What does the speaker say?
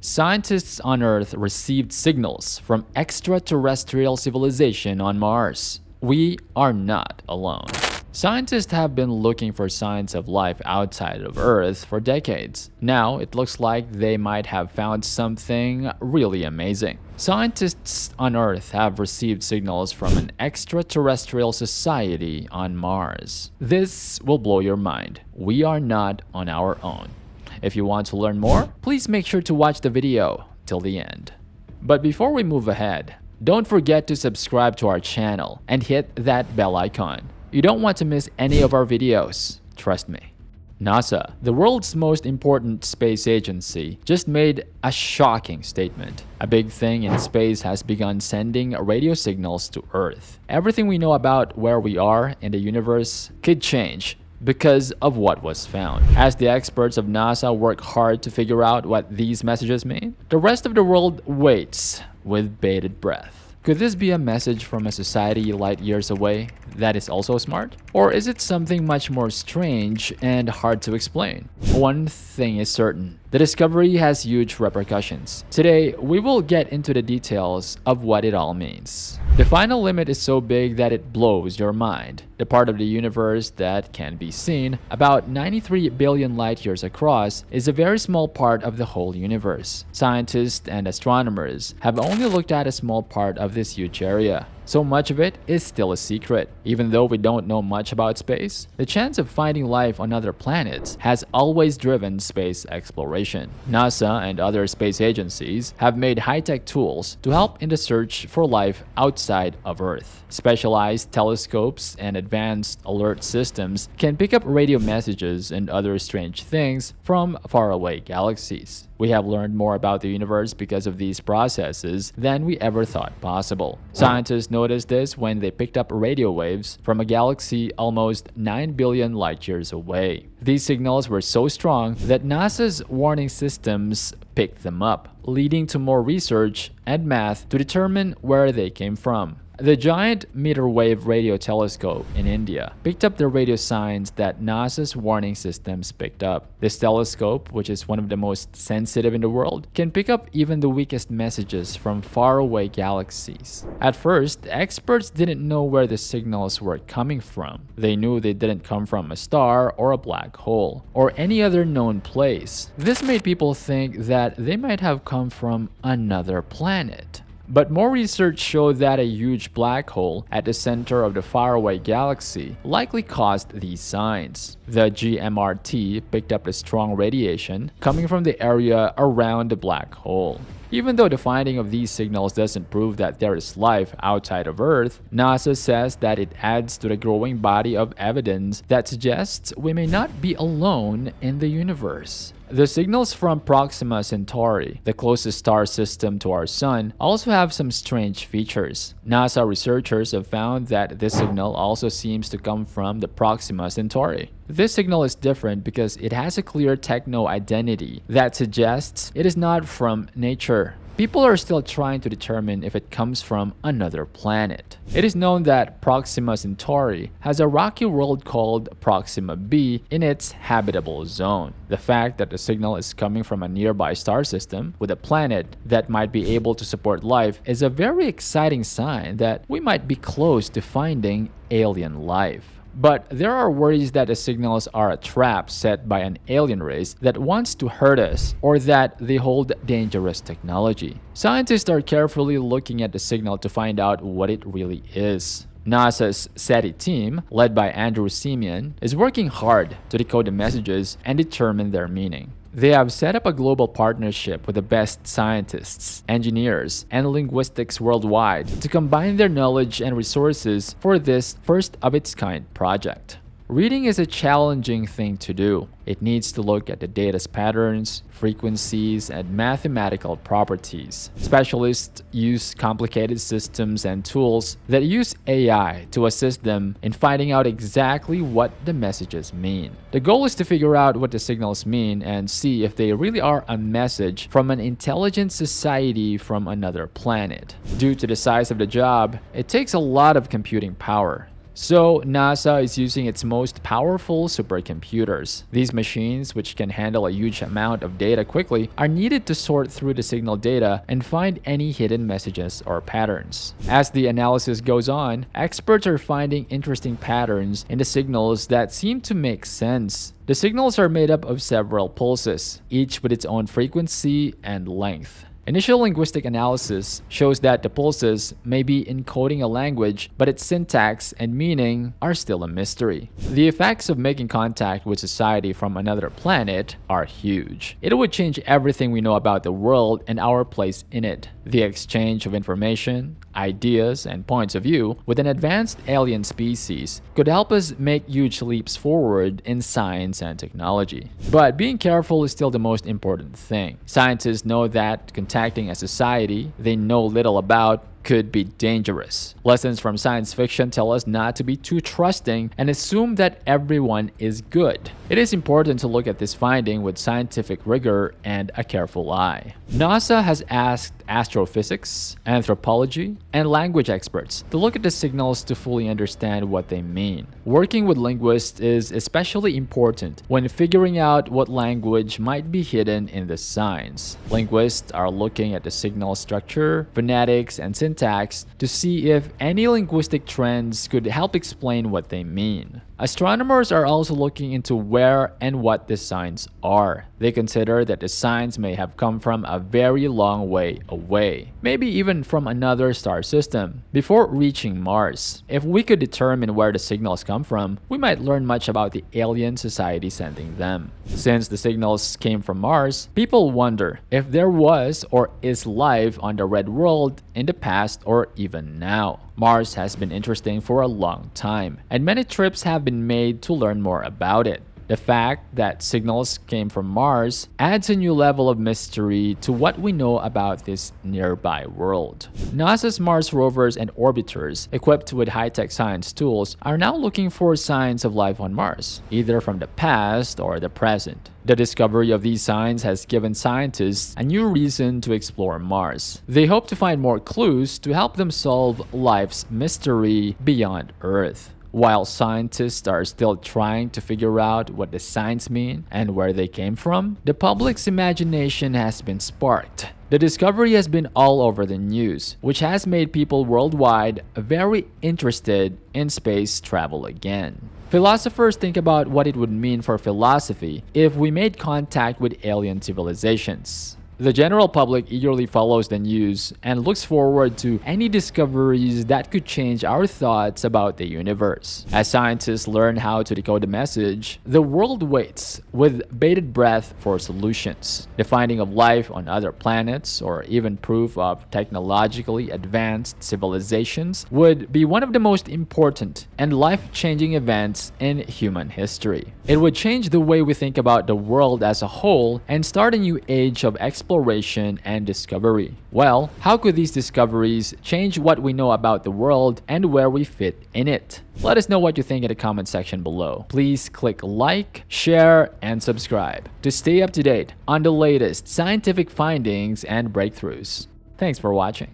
Scientists on Earth received signals from extraterrestrial civilization on Mars. We are not alone. Scientists have been looking for signs of life outside of Earth for decades. Now, it looks like they might have found something really amazing. Scientists on Earth have received signals from an extraterrestrial society on Mars. This will blow your mind. We are not on our own. If you want to learn more, please make sure to watch the video till the end. But before we move ahead, don't forget to subscribe to our channel and hit that bell icon. You don't want to miss any of our videos, trust me. NASA, the world's most important space agency, just made a shocking statement. A big thing in space has begun sending radio signals to Earth. Everything we know about where we are in the universe could change because of what was found. As the experts of NASA work hard to figure out what these messages mean, the rest of the world waits with bated breath. Could this be a message from a society light years away that is also smart? Or is it something much more strange and hard to explain? One thing is certain. The discovery has huge repercussions. Today, we will get into the details of what it all means. The final limit is so big that it blows your mind. The part of the universe that can be seen, about 93 billion light years across, is a very small part of the whole universe. Scientists and astronomers have only looked at a small part of this huge area. So much of it is still a secret. Even though we don't know much about space, the chance of finding life on other planets has always driven space exploration. NASA and other space agencies have made high-tech tools to help in the search for life outside of Earth. Specialized telescopes and advanced alert systems can pick up radio messages and other strange things from faraway galaxies. We have learned more about the universe because of these processes than we ever thought possible. Scientists noticed this when they picked up radio waves from a galaxy almost 9 billion light years away. These signals were so strong that NASA's warning systems picked them up, leading to more research and math to determine where they came from. The giant METREWAVE radio telescope in India picked up the radio signs that NASA's warning systems picked up. This telescope, which is one of the most sensitive in the world, can pick up even the weakest messages from faraway galaxies. At first, experts didn't know where the signals were coming from. They knew they didn't come from a star or a black hole or any other known place. This made people think that they might have come from another planet. But more research showed that a huge black hole at the center of the faraway galaxy likely caused these signs. The GMRT picked up the strong radiation coming from the area around the black hole. Even though the finding of these signals doesn't prove that there is life outside of Earth, NASA says that it adds to the growing body of evidence that suggests we may not be alone in the universe. The signals from Proxima Centauri, the closest star system to our Sun, also have some strange features. NASA researchers have found that this signal also seems to come from the Proxima Centauri. This signal is different because it has a clear TECHNO identity that suggests it is not from nature. People are still trying to determine if it comes from another planet. It is known that Proxima Centauri has a rocky world called Proxima b in its habitable zone. The fact that the signal is coming from a nearby star system with a planet that might be able to support life is a very exciting sign that we might be close to finding alien life. But there are worries that the signals are a trap set by an alien race that wants to hurt us or that they hold dangerous technology. Scientists are carefully looking at the signal to find out what it really is. NASA's SETI team, led by Andrew Simeon, is working hard to decode the messages and determine their meaning. They have set up a global partnership with the best scientists, engineers, and linguistics worldwide to combine their knowledge and resources for this first-of-its-kind project. Reading is a challenging thing to do. It needs to look at the data's patterns, frequencies, and mathematical properties. Specialists use complicated systems and tools that use AI to assist them in finding out exactly what the messages mean. The goal is to figure out what the signals mean and see if they really are a message from an intelligent society from another planet. Due to the size of the job, it takes a lot of computing power. So NASA is using its most powerful supercomputers. These machines, which can handle a huge amount of data quickly, are needed to sort through the signal data and find any hidden messages or patterns. As the analysis goes on, experts are finding interesting patterns in the signals that seem to make sense. The signals are made up of several pulses, each with its own frequency and length. Initial linguistic analysis shows that the pulses may be encoding a language, but its syntax and meaning are still a mystery. The effects of making contact with society from another planet are huge. It would change everything we know about the world and our place in it. The exchange of information, ideas, and points of view with an advanced alien species could help us make huge leaps forward in science and technology. But being careful is still the most important thing. Scientists know that contacting a society they know little about could be dangerous. Lessons from science fiction tell us not to be too trusting and assume that everyone is good. It is important to look at this finding with scientific rigor and a careful eye. NASA has asked astrophysics, anthropology, and language experts to look at the signals to fully understand what they mean. Working with linguists is especially important when figuring out what language might be hidden in the signs. Linguists are looking at the signal structure, phonetics, and syntax to see if any linguistic trends could help explain what they mean. Astronomers are also looking into where and what the signs are. They consider that the signs may have come from a very long way away, maybe even from another star system, before reaching Mars. If we could determine where the signals come from, we might learn much about the alien society sending them. Since the signals came from Mars, people wonder if there was or is life on the red world in the past or even now. Mars has been interesting for a long time, and many trips have been made to learn more about it. The fact that signals came from Mars adds a new level of mystery to what we know about this nearby world. NASA's Mars rovers and orbiters, equipped with high-tech science tools, are now looking for signs of life on Mars, either from the past or the present. The discovery of these signs has given scientists a new reason to explore Mars. They hope to find more clues to help them solve life's mystery beyond Earth. While scientists are still trying to figure out what the signs mean and where they came from, the public's imagination has been sparked. The discovery has been all over the news, which has made people worldwide very interested in space travel again. Philosophers think about what it would mean for philosophy if we made contact with alien civilizations. The general public eagerly follows the news and looks forward to any discoveries that could change our thoughts about the universe. As scientists learn how to decode the message, the world waits with bated breath for solutions. The finding of life on other planets, or even proof of technologically advanced civilizations, would be one of the most important and life-changing events in human history. It would change the way we think about the world as a whole and start a new age of exploration and discovery. Well, how could these discoveries change what we know about the world and where we fit in it? Let us know what you think in the comment section below. Please click like, share, and subscribe to stay up to date on the latest scientific findings and breakthroughs. Thanks for watching.